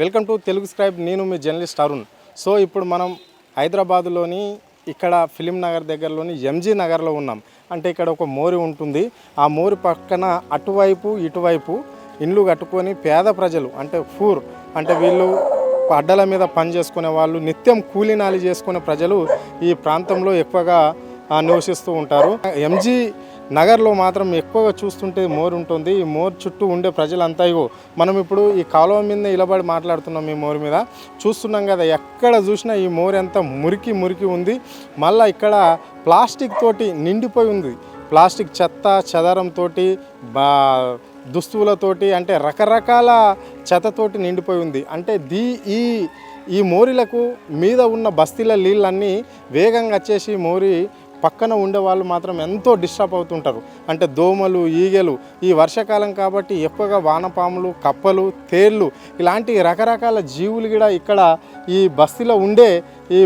Welcome to Telugu scribe. నేను మీ journalist Arun. So ఇప్పుడు మనం హైదరాబాదులోని ఇక్కడ ఫిలిం నగర్ దగ్గరలోని ఎంజీ నగర్లో ఉన్నాం. అంటే ఇక్కడ ఒక మోరి ఉంటుంది. ఆ మోరి పక్కన అటువైపు ఇటువైపు ఇండ్లు కట్టుకొని పేద ప్రజలు అంటే వీళ్ళు అడ్డల మీద పని చేసుకునే వాళ్ళు, నిత్యం కూలీనాలి చేసుకునే ప్రజలు ఈ ప్రాంతంలో ఎక్కువగా నివసిస్తూ ఉంటారు. ఎంజీ నగర్లో మాత్రం ఎక్కువగా చూస్తుంటే మోరు ఉంటుంది. ఈ మోరు చుట్టూ ఉండే ప్రజలంతా మనం ఇప్పుడు ఈ కాలువ మీద నిలబడి మాట్లాడుతున్నాం. ఈ మోరు మీద చూస్తున్నాం కదా, ఎక్కడ చూసినా ఈ మోరు ఎంత మురికి ఉంది. మళ్ళీ ఇక్కడ ప్లాస్టిక్ తోటి నిండిపోయి ఉంది. ప్లాస్టిక్ చెత్త చెదారంతో, దుస్తువులతోటి, అంటే రకరకాల చెత్తతోటి నిండిపోయి ఉంది. అంటే ఈ మోరీలకు మీద ఉన్న బస్తీల నీళ్ళన్నీ వేగంగా వచ్చేసి మోరి పక్కన ఉండే వాళ్ళు మాత్రం ఎంతో డిస్టర్బ్ అవుతుంటారు. అంటే దోమలు, ఈగలు, ఈ వర్షాకాలం కాబట్టి ఎక్కువగా వానపాములు, కప్పలు, తేళ్ళు ఇలాంటి రకరకాల జీవులు కూడా ఇక్కడ ఈ బస్తీలో ఉండే ఈ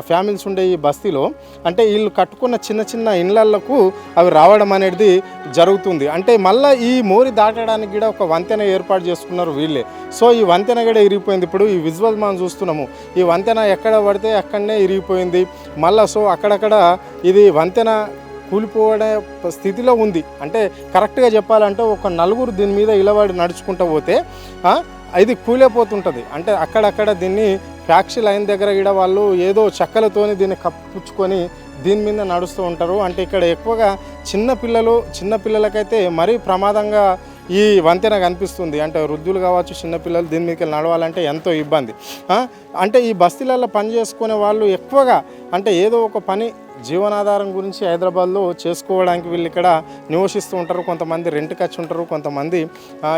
ఫ్యామిలీస్ ఉండే ఈ బస్తీలో, అంటే వీళ్ళు కట్టుకున్న చిన్న ఇళ్ళకు అవి రావడం అనేది జరుగుతుంది. అంటే మళ్ళీ ఈ మోరి దాటడానికి కూడా ఒక వంతెన ఏర్పాటు చేసుకున్నారు వీళ్ళే. సో ఈ వంతెన కూడా ఇరిగిపోయింది. ఇప్పుడు ఈ విజువల్ మనం చూస్తున్నాము, ఈ వంతెన ఎక్కడ పడితే అక్కడనే ఇరిగిపోయింది. మళ్ళీ సో అక్కడక్కడ ఇది వంతెన కూలిపోవడే స్థితిలో ఉంది. అంటే కరెక్ట్గా చెప్పాలంటే ఒక నలుగురు దీని మీద ఇలబడి నడుచుకుంటూ పోతే ఇది కూలిపోతుంటుంది. అంటే అక్కడక్కడ దీన్ని ఫ్యాక్టరీ లైన్ దగ్గర కూడా వాళ్ళు ఏదో చెక్కలతోని దీన్ని కప్పుచ్చుకొని దీని మీద నడుస్తూ ఉంటారు. అంటే ఇక్కడ ఎక్కువగా చిన్నపిల్లలకైతే మరీ ప్రమాదంగా ఈ వంతెన కనిపిస్తుంది. అంటే వృద్ధులు కావచ్చు, చిన్నపిల్లలు దీని మీదకి నడవాలంటే ఎంతో ఇబ్బంది. అంటే ఈ బస్తీలలో పని చేసుకునే వాళ్ళు ఎక్కువగా అంటే ఏదో ఒక పని జీవనాధారం గురించి హైదరాబాద్లో చేసుకోవడానికి వీళ్ళు ఇక్కడ నివసిస్తూ ఉంటారు. కొంతమంది రెంట్కి వచ్చి ఉంటారు, కొంతమంది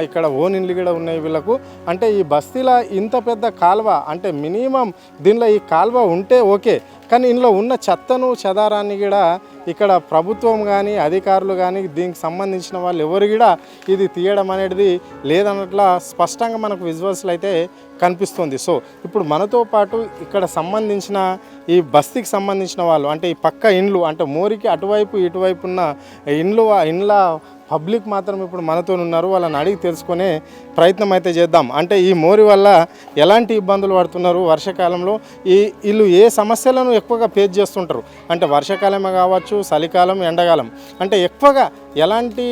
ఇక్కడ ఓన్ ఇల్లు కూడా ఉన్నాయి వీళ్ళకు. అంటే ఈ బస్తీలో ఇంత పెద్ద కాలువ, అంటే మినిమం దీనిలో ఈ కాలువ ఉంటే ఓకే, కానీ ఇందులో ఉన్న చెత్తను చెదారాన్ని కూడా ఇక్కడ ప్రభుత్వం కానీ అధికారులు కానీ దీనికి సంబంధించిన వాళ్ళు ఎవరు కూడా ఇది తీయడం అనేది లేదన్నట్లా స్పష్టంగా మనకు విజువల్స్లో అయితే కనిపిస్తుంది. సో ఇప్పుడు మనతో పాటు ఇక్కడ సంబంధించిన ఈ బస్తీకి సంబంధించిన వాళ్ళు, అంటే ఈ పక్క ఇండ్లు, అంటే మోరికి అటువైపు ఇటువైపు ఉన్న ఇండ్ల పబ్లిక్ మాత్రం ఇప్పుడు మనతో ఉన్నారు. వాళ్ళని అడిగి తెలుసుకునే ప్రయత్నం అయితే చేద్దాం. అంటే ఈ మోరి వల్ల ఎలాంటి ఇబ్బందులు పడుతున్నారు, వర్షాకాలంలో వీళ్ళు ఏ సమస్యలను ఎక్కువగా ఫేస్ చేస్తుంటారు, అంటే వర్షాకాలమే కావచ్చు, చలికాలం, ఎండాకాలం, అంటే ఎక్కువగా ఎలాంటి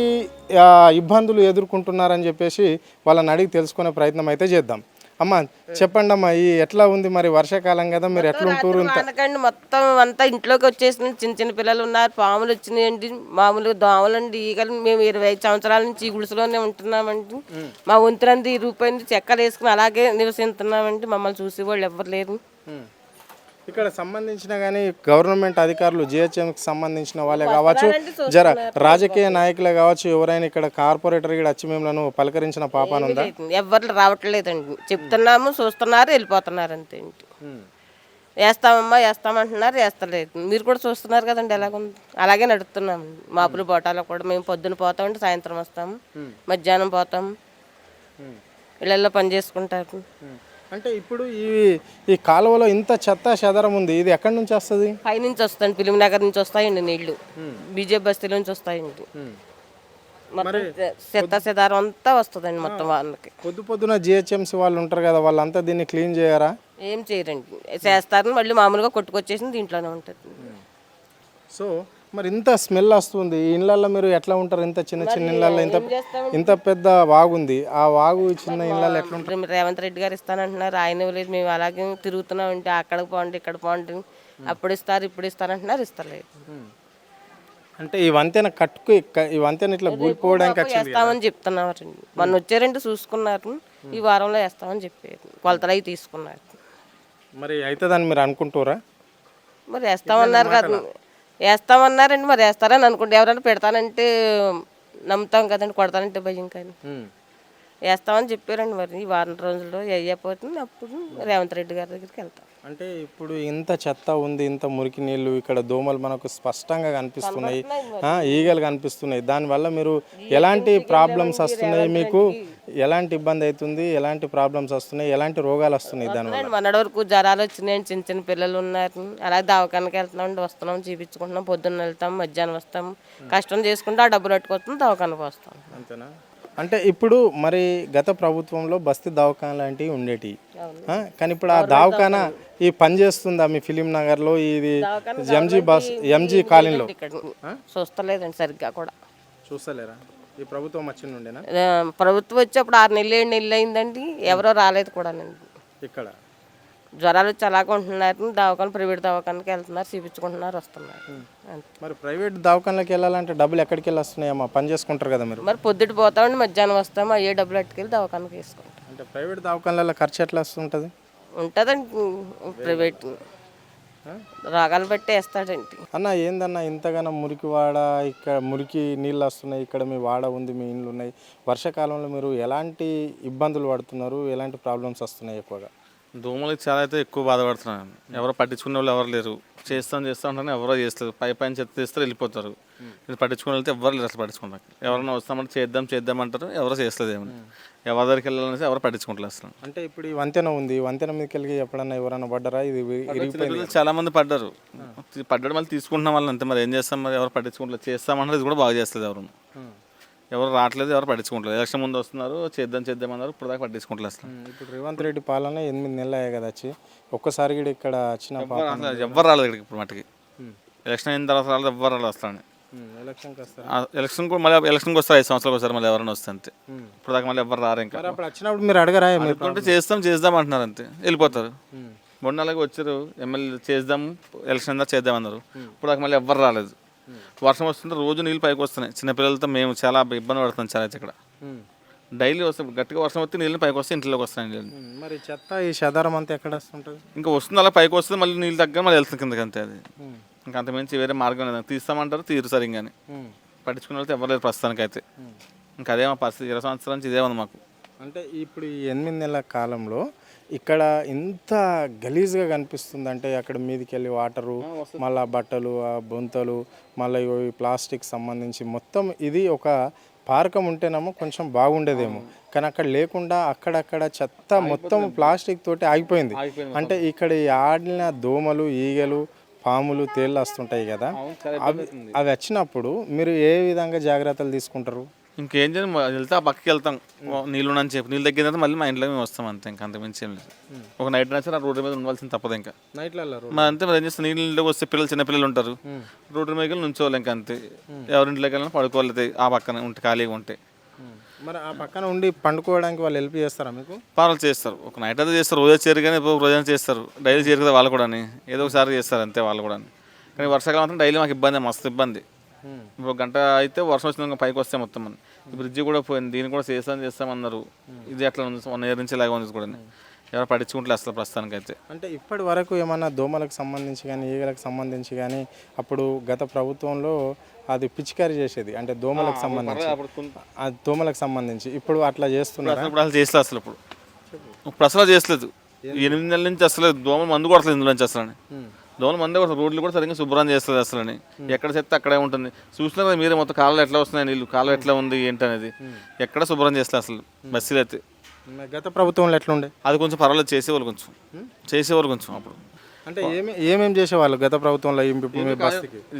ఇబ్బందులు ఎదుర్కొంటున్నారని చెప్పేసి వాళ్ళని అడిగి తెలుసుకునే ప్రయత్నం అయితే చేద్దాం. అమ్మ చెప్పండి అమ్మా, ఈ ఎట్లా ఉంది మరి, వర్షాకాలం కదా, మీరు ఎట్లా ఉంటారు? మొత్తం అంతా ఇంట్లోకి వచ్చేసిన చిన్న పిల్లలు ఉన్నారు, పాములు వచ్చినాయండి, మామూలుగా దోమలండి, ఈగలు. మేము 20 సంవత్సరాల నుంచి ఈ గుడిసెలోనే ఉంటున్నామండి. మా వంతులంది రూపాయింది, చెక్కలు వేసుకుని అలాగే నివసిస్తున్నామండి. మమ్మల్ని చూసి వాళ్ళు ఎవ్వరు లేరు. ఇక్కడ సంబంధించిన కానీ గవర్నమెంట్ అధికారులు, జిహెచ్ఎంకి సంబంధించిన వాళ్ళే కావచ్చు, రాజకీయ నాయకులే కావచ్చు, ఎవరైనా ఇక్కడ కార్పొరేటర్ కూడా వచ్చి మిమ్మల్ని పలకరించిన పాపాను ఉందా? ఎవరు రావట్లేదండి. చెప్తున్నాము, చూస్తున్నారు, వెళ్ళిపోతున్నారు అంతే. వేస్తామంటున్నారు, వేస్తలేదు. మీరు కూడా చూస్తున్నారు కదండి ఎలాగుంది. అలాగే నడుస్తున్నాము. మాపులు బోటాలో కూడా మేము పొద్దున పోతామండి, సాయంత్రం వస్తాము, మధ్యాహ్నం పోతాము, ఇళ్ళల్లో పని చేసుకుంటారు. అంటే ఇప్పుడు ఈ కాలువలో ఇంత చెత్త చెదరం ఉంది, ఇది ఎక్కడి నుంచి వస్తుంది? పైనుంచి వస్తాయండి, ఫిలిం నగర్ నుంచి వస్తాయండి నీళ్లు, బీజేపీ బస్తీల నుంచి వస్తాయండి. మొత్తం చెత్త చెదారం అంతా వస్తుందండి మొత్తం. వాళ్ళకి పొద్దున జిహెచ్ఎంసీ వాళ్ళు ఉంటారు కదా, వాళ్ళంతా దీన్ని క్లీన్ చేయరా? ఏం చేయరండి, చేస్తారు మళ్ళీ మామూలుగా కొట్టుకొచ్చేసి దీంట్లోనే ఉంటుంది. సో మరి ఇంత స్మెల్ వస్తుంది ఈ ఇళ్ళల్లో, మీరు ఎట్లా ఉంటారు? ఇంత చిన్న ఇళ్ళల్లో ఇంత పెద్ద వాగు ఉంది, ఆ వాగు చిన్న ఇళ్ళల్లో ఎట్లా ఉంటారు? రేవంత్ రెడ్డి గారు ఇస్తానంటున్నారు, ఆయన లేదు. మేము అలాగే తిరుగుతున్నాం, ఉంటే అక్కడికి పోండి ఇక్కడ పోండి, అప్పుడు ఇస్తారు ఇప్పుడు ఇస్తారంటున్నారు, ఇస్తలేదు. అంటే ఈ వంతెన ఈ వంతెన ఇట్లా కూలిపోవడానికి వేస్తామని చెప్తున్నారు. మొన్న వచ్చారంటే చూసుకున్నారు, ఈ వారంలో వేస్తామని చెప్పారు, కొలతలు అవి తీసుకున్నారు. మరి అవుతుందని మీరు అనుకుంటారా? మరి వేస్తామన్నారు కదా, వేస్తామన్నారండి, మరి వేస్తారని అనుకుంటే. ఎవరైనా పెడతానంటే నమ్ముతాం కదండి, కొడతానంటే భయం. కానీ వేస్తామని చెప్పారండి. మరి ఈ వారం రోజుల్లో అయ్యపోతుంది, అప్పుడు రేవంత్ రెడ్డి గారి దగ్గరికి వెళ్తాం. అంటే ఇప్పుడు ఇంత చెత్త ఉంది, ఇంత మురికి నీళ్ళు, ఇక్కడ దోమలు మనకు స్పష్టంగా కనిపిస్తున్నాయి, ఈగలు కనిపిస్తున్నాయి. దానివల్ల మీరు ఎలాంటి ప్రాబ్లమ్స్ వస్తున్నాయి, మీకు ఎలాంటి ఇబ్బంది అవుతుంది, ఎలాంటి ప్రాబ్లమ్స్ వస్తున్నాయి, ఎలాంటి రోగాలు వస్తున్నాయి దానివల్ల? మొన్నటి వరకు జ్వరాలు వచ్చినాయండి, చిన్న పిల్లలు ఉన్నారు. అలాగే దవాఖానకి వెళ్తున్నాం, వస్తున్నాం, చూపించుకుంటున్నాం, పొద్దున్న వెళ్తాం, మధ్యాహ్నం వస్తాం, కష్టం చేసుకుంటే ఆ డబ్బులు పట్టుకొస్తాం, దవాఖానకు వస్తాం. అంతేనా? అంటే ఇప్పుడు మరి గత ప్రభుత్వంలో బస్తీ దవాఖాన లాంటివి ఉండేటివి అవును. కానీ ఇప్పుడు ఆ దవాఖాన ఈ పని చేస్తుందా మీ ఫిలిం నగర్లో ఇది ఎంజీ కాలనీలో ఇక్కడ చూస్తలేదండి సరిగ్గా కూడా. చూస్తలేరా ఈ ప్రభుత్వం వచ్చింది ఉండేనా ప్రభుత్వం వచ్చి అప్పుడు 6 నెలలు 7 నెలలు అయిందండి, ఎవరో రాలేదు కూడానండి. ఇక్కడ జ్వరాలు వచ్చి అలాగే ఉంటున్నారు, దవాఖాన ప్రైవేట్ దవాఖానకి వెళ్తున్నారు, చూపించుకుంటున్నారు, వస్తున్నారు అంతే. మరి ప్రైవేట్ దవాఖానలోకి వెళ్ళాలంటే డబ్బులు ఎక్కడికి వెళ్ళి వస్తున్నాయమ్మా పని చేసుకుంటారు కదా మీరు మరి పొద్దుట పోతామండి, మధ్యాహ్నం వస్తాము, అయ్యే డబ్బులు అట్టుకెళ్ళి దవాఖానకి వేసుకుంటాం. అంటే ప్రైవేట్ దవాఖానలలో ఖర్చు ఎట్లా వస్తుంటుంది ఉంటుందండి ప్రైవేట్ రోగాలు బట్టి వేస్తాడండి. అన్న ఏందన్న ఇంతగానో మురికి వాడ ఇక్కడ మురికి నీళ్ళు వస్తున్నాయి, ఇక్కడ మీ వాడ ఉంది, మీ ఇండ్లు ఉన్నాయి, వర్షాకాలంలో మీరు ఎలాంటి ఇబ్బందులు పడుతున్నారు, ఎలాంటి ప్రాబ్లమ్స్ వస్తున్నాయి ఎక్కువగా? దోమలకి చాలా అయితే ఎక్కువ బాధపడుతున్నాను. ఎవరో పట్టించుకునే వాళ్ళు ఎవరు లేరు. చేస్తాం ఉంటానే ఎవరో చేస్తారు, పైన చెత్త తీస్తారు వెళ్ళిపోతారు. ఇది పట్టించుకునే వెళ్తే ఎవరు లేరు అసలు పట్టించుకుంటారు. ఎవరైనా వస్తామంటే చేద్దాం అంటారు, ఎవరో చేస్తుంది ఏమన్నా. ఎవరి దగ్గరికి వెళ్ళాలనేసి ఎవరు పట్టించుకుంటారు అసలు. అంటే ఇప్పుడు ఈ వంతెన ఉంది, వంతెన మీదకి వెళ్ళి ఎప్పుడన్నా ఎవరైనా పడ్డారా? ఇది ఇరిగిపోయింది. చాలా మంది పడ్డారు, పడ్డాడు మళ్ళీ తీసుకుంటున్నాం వాళ్ళని అంతే. మరి ఏం చేస్తాం, మరి ఎవరు పట్టించుకుంటారు. చేస్తామన్నారు, ఇది కూడా బాగా చేస్తుంది ఎవరు రావట్లేదు, ఎవరు పట్టించుకుంటారు. ఎలక్షన్ ముందు వస్తున్నారు, చేద్దామన్నారు, ఇప్పుడు దాకా పట్టించుకుంటారు అసలు. ఇప్పుడు రేవంత్ రెడ్డి పాలన 8 నెలలు అయ్యాయి కదా వచ్చి, ఒక్కసారి కూడా ఇక్కడ వచ్చిన ఎవ్వరు రాలేదు ఇక్కడికి ఇప్పుడు మటుకి. ఎలక్షన్ అయిన తర్వాత రాలేదు, ఎవ్వరు రాలేదు వస్తాను. ఎలక్షన్ కూడా మళ్ళీ ఎలక్షన్కి వస్తారు 5 సంవత్సరాలకు ఒకసారి, మళ్ళీ ఎవరైనా వస్తే అంతే. ఇప్పుడు దాకా మళ్ళీ ఎవరు రారు. ఇంకా అప్పుడు వచ్చినప్పుడు మీరు అడగరా? అంటే చేద్దాం అంటున్నారు అంతే, వెళ్ళిపోతారు. 3 నెలలకు వచ్చారు ఎమ్మెల్యే, ఎలక్షన్ అంతా చేద్దామన్నారు. ఇప్పుడు దాకా మళ్ళీ ఎవ్వరు రాలేదు. వర్షం వస్తుంటే రోజు నీళ్ళు పైకి వస్తున్నాయి. చిన్నపిల్లలతో మేము చాలా ఇబ్బంది పడుతున్నాం చాలా ఇక్కడ. డైలీ వస్తాం, గట్టిగా వర్షం వస్తే నీళ్ళు పైకి వస్తే ఇంట్లోకి వస్తాయి నీళ్ళు. మరి చెత్త ఈ చెదారం అంతా ఎక్కడ వస్తుంటుంది? ఇంకా వస్తుంది, అలా పైకి వస్తుంది, మళ్ళీ నీళ్ళు తగ్గ మళ్ళీ వెళ్తుంది కిందకి అంతే. అది ఇంకా అంతమించి వేరే మార్గం లేదు. తీస్తామంటారు, తీరు సరిగ్గానే పట్టించుకునే వెళ్తే ఎవరు లేదు ప్రస్తుతానికి అయితే. ఇంకా అదే మా పరిస్థితి 20 సంవత్సరాల నుంచి ఇదే ఉంది మాకు. అంటే ఇప్పుడు ఈ 8 నెలల కాలంలో ఇక్కడ ఇంత గలీజ్గా కనిపిస్తుంది. అంటే అక్కడ మీదకి వెళ్ళి వాటరు, మళ్ళీ బట్టలు, బొంతలు, మళ్ళీ ఈ ప్లాస్టిక్ సంబంధించి మొత్తం ఇది ఒక పార్కం ఉంటేనేమో కొంచెం బాగుండేదేమో, కానీ అక్కడ లేకుండా అక్కడక్కడ చెత్త మొత్తం ప్లాస్టిక్ తోటి ఆగిపోయింది. అంటే ఇక్కడ ఈ ఆడిన దోమలు, ఈగలు, పాములు, తేళ్ళు వస్తుంటాయి కదా, అవి వచ్చినప్పుడు మీరు ఏ విధంగా జాగ్రత్తలు తీసుకుంటారు? ఇంకేం చేయాలి, వెళ్తే ఆ పక్కకి వెళ్తాం నీళ్ళు చెప్పి, నీళ్ళు తగ్గిన తర్వాత మళ్ళీ మా ఇంట్లో మేము వస్తాం అంతే. ఇంకా అంతమించి ఏం లేదు. ఒక నైట్ నచ్చి ఆ రోడ్డు మీద ఉండవలసింది తప్పదు. ఇంకా మరి అంతే, మరి ఏం చేస్తాం, నీళ్ళకి వస్తే చిన్నపిల్లలు ఉంటారు, రోడ్డు మీద నుంచోవాలి. ఇంకా అంతే, ఎవరింట్లోకి వెళ్ళినా పడుకోవాలి ఆ పక్కన ఉంటే, ఖాళీగా ఉంటే. మరి ఆ పక్కన ఉండి పండుకోవడానికి వాళ్ళు హెల్ప్ చేస్తారా మీకు? పనులు చేస్తారు, ఒక నైట్ అయితే చేస్తారు, రోజు చేరు కానీ రోజైనా చేస్తారు. డైలీ చేరు కదా వాళ్ళు కూడా, ఏదో ఒకసారి చేస్తారు అంతే వాళ్ళు కూడా. కానీ వర్షాకాలం మాత్రం డైలీ మాకు ఇబ్బంది, మస్తు ఇబ్బంది. ఇప్పుడు 1 గంట అయితే వర్షం వచ్చిన పైకి వస్తే మొత్తం అని. ఈ బ్రిడ్జి కూడా పోయింది, దీన్ని కూడా చేస్తామన్నారు. ఇది అట్లా ఉంది, 1 ఇయర్ నుంచి ఇలాగ ఉంది కూడా. ఎవరు పట్టించుకుంటలే అసలు ప్రస్తుతానికి అయితే. అంటే ఇప్పటి వరకు ఏమన్నా దోమలకు సంబంధించి కానీ, ఈగలకు సంబంధించి కానీ, అప్పుడు గత ప్రభుత్వంలో అది పిచికారీ చేసేది, అంటే దోమలకు సంబంధించి ఇప్పుడు అట్లా చేస్తున్నారు. ఇప్పుడు అసలు చేసలేదు అసలు, ఇప్పుడు అసలు చేసలేదు. 8 నెలల నుంచి అసలు దోమలు మందు కొడతలేదు ఇందులో నుంచి అసలు. దోమలు మందే కొడతారు, రోడ్లు కూడా సరిగ్గా శుభ్రం చేస్తుంది అసలు. ఎక్కడ చెప్తే అక్కడే ఉంటుంది. చూసినా కదా మీరే మొత్తం కాళ్ళు ఎట్లా వస్తున్నాయి, నీళ్ళు కాళ్ళు ఎట్లా ఉంది ఏంటనేది. ఎక్కడ శుభ్రం చేస్తారు అసలు బస్సులు అయితే. గత ప్రభుత్వంలో ఎట్లుండే? అది కొంచెం పర్వాలేదు, చేసేవాళ్ళు కొంచెం అప్పుడు. అంటే ఏమేమి చేసేవాళ్ళు గత ప్రభుత్వంలో?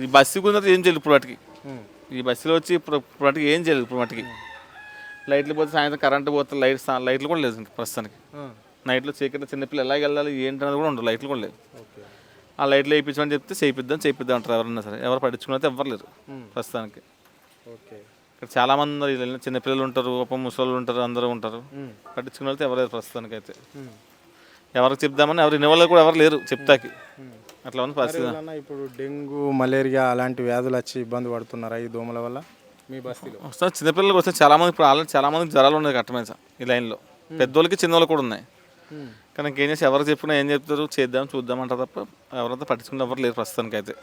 ఈ బస్సు గురించి ఏం చేయలేదు ఇప్పుడు వాటికి. ఈ బస్సులో వచ్చి ఇప్పుడు వాటికి ఏం చేయలేదు ఇప్పుడు వాటికి. లైట్లు పోతే సాయంత్రం కరెంటు పోతే లైట్లు కూడా లేదు ప్రస్తుతానికి. నైట్లో చీకటి చిన్నపిల్లలు ఎలాగ వెళ్ళాలి ఏంటనేది కూడా ఉండదు, లైట్లు కూడా లేదు. ఆ లైట్లు వేయించమని చెప్తే చేయిద్దాం అంటారు ఎవరన్నా సరే. ఎవరు పట్టించుకున్నైతే ఎవ్వరు లేరు ప్రస్తుతానికి. ఇక్కడ చాలామంది చిన్నపిల్లలు ఉంటారు, ముసళ్ళు ఉంటారు, అందరూ ఉంటారు. పట్టించుకున్న అయితే ఎవరు లేరు ప్రస్తుతానికి అయితే. ఎవరికి చెప్దామని ఎవరు వినేవాళ్ళు కూడా ఎవరు లేరు చెప్తాకి. అట్లా ఉంది పరిస్థితి. ఇప్పుడు డెంగ్యూ, మలేరియా అలాంటి వ్యాధులు వచ్చి ఇబ్బంది పడుతున్నారా ఈ దోమల వల్ల మీ బస్తీలో? వస్తాం, చిన్నపిల్లలకు వస్తే చాలామంది ఇప్పుడు ఆల్రెడీ చాలామందికి జ్వరాలు ఉన్నాయి కట్టమైన ఈ లైన్లో. పెద్దోళ్ళకి చిన్నోళ్ళకి కూడా ఉన్నాయి. కానీ ఇంకేం చేసి ఎవరికి చెప్పినా ఏం చెప్తారు, చూద్దామంటారు తప్ప ఎవరైతే పట్టించుకుని ఎవరు లేరు ప్రస్తుతానికి అయితే.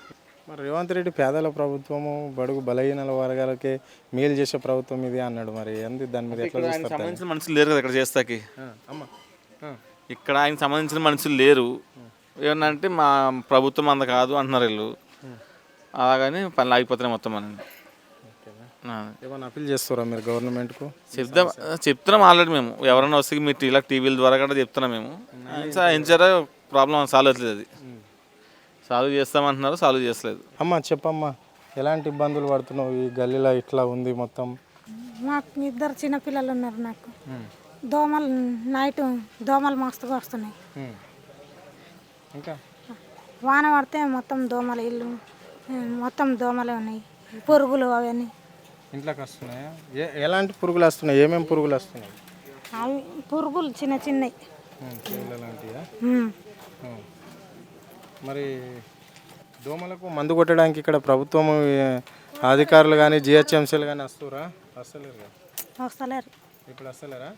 మరి రేవంత్ రెడ్డి పేదల ప్రభుత్వము, బడుగు బలహీనల వర్గాలకే మేలు చేసే ప్రభుత్వం ఇది అన్నాడు. మరి ఏంది దాని మీద ఎట్లా చూస్తారు? సంబంధించిన మనుషులు లేరు కదా ఇక్కడ చేస్తాకి. ఇక్కడ ఆయనకు సంబంధించిన మనుషులు లేరు. ఏమన్నంటే మా ప్రభుత్వం అంత కాదు అంటున్నారు వీళ్ళు. అలాగని పనులు ఆగిపోతున్నాయి మొత్తం అని. ఏమైనా అప్పీల్ చేస్తారా మీరు గవర్నమెంట్కు? చెప్తున్నాం ఆల్రెడీ మేము. ఎవరైనా వస్తే మీరు ఇలా టీవీల ద్వారా కూడా చెప్తున్నాం మేము. ఎంచారా ప్రాబ్లం సాల్వ్ అవుతుంది, అది సాల్వ్ చేస్తామంటున్నారు, సాల్వ్ చేస్తలేదు. అమ్మా చెప్పమ్మా, ఎలాంటి ఇబ్బందులు పడుతున్నావు? ఈ గల్లీలో ఇట్లా ఉంది మొత్తం. మాకు 2 చిన్నపిల్లలు ఉన్నారు నాకు. దోమలు నైట్ దోమలు మస్తుగా వస్తున్నాయి. ఇంకా వాన పడితే మొత్తం దోమలు ఇల్లు మొత్తం దోమలే ఉన్నాయి. పురుగులు అవన్నీ ఇంట్లోకి వస్తున్నాయా? ఎలాంటి పురుగులు వస్తున్నాయి? ఏమేమి పురుగులు వస్తున్నాయి? అవి పురుగులు చిన్న చిన్నవి. లాంటివా? మరి దోమలకు మందు కొట్టడానికి ఇక్కడ ప్రభుత్వం అధికారులు కానీ జిహెచ్ఎంసీలు కానీ వస్తురా? వస్తలేరు. వస్తలేరు. ఇప్పుడు వస్తలేరా?